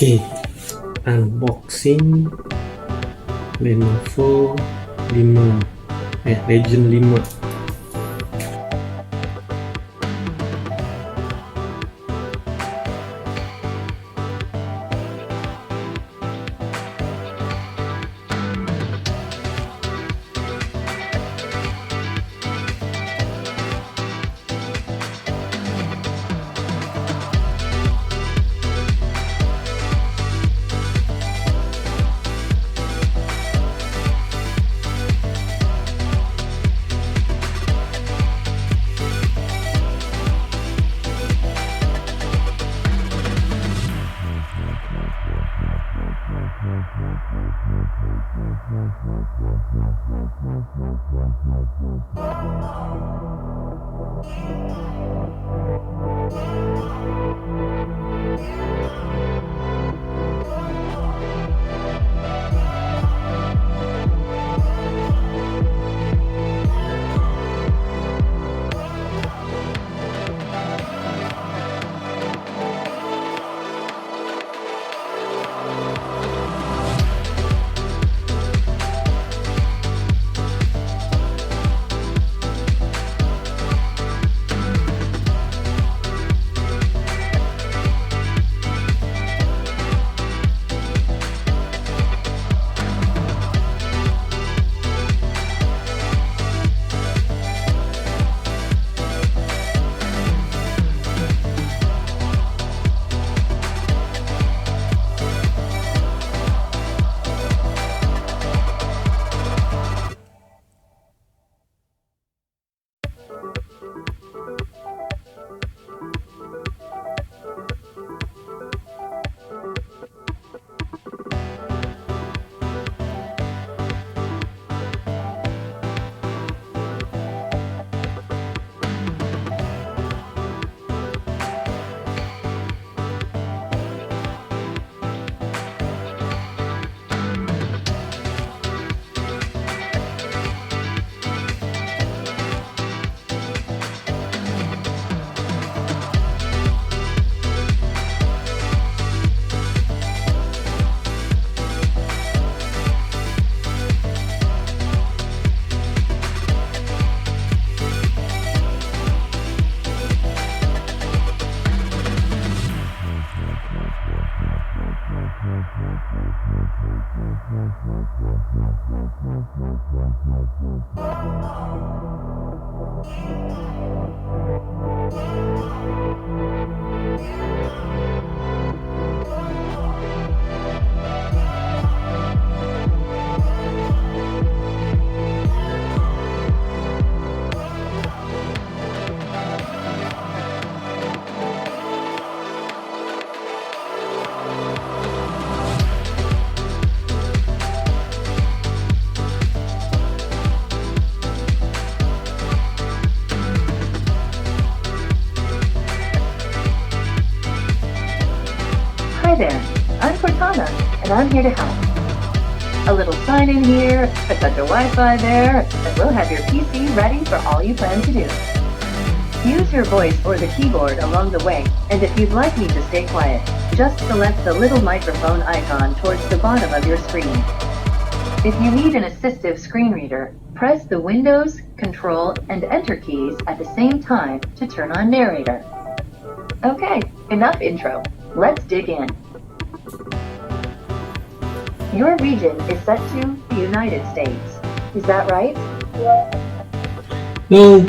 Oke, unboxing Lenovo Ryzen 5. Hi there, I'm Cortana, and I'm here to help. A little sign in here, a touch of Wi-Fi there, and we'll have your PC ready for all you plan to do. Use your voice or the keyboard along the way, and if you'd like me to stay quiet, just select the little microphone icon towards the bottom of your screen. If you need an assistive screen reader, press the Windows, Control, and Enter keys at the same time to turn on narrator. Okay, enough intro. Let's dig in. Your region is set to the United States. Is that right? No,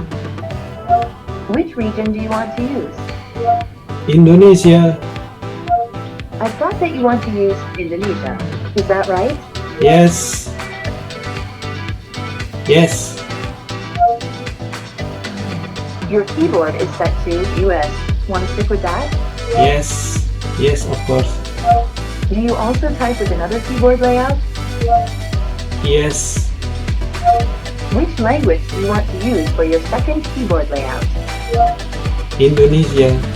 Which region do you want to use? Indonesia. I've got that you want to use Indonesia. Is that right? Yes. Yes. Your keyboard is set to US. Want to stick with that? Yes. Yes, of course. Do you also type with another keyboard layout? Yes. Which language do you want to use for your second keyboard layout? Indonesia.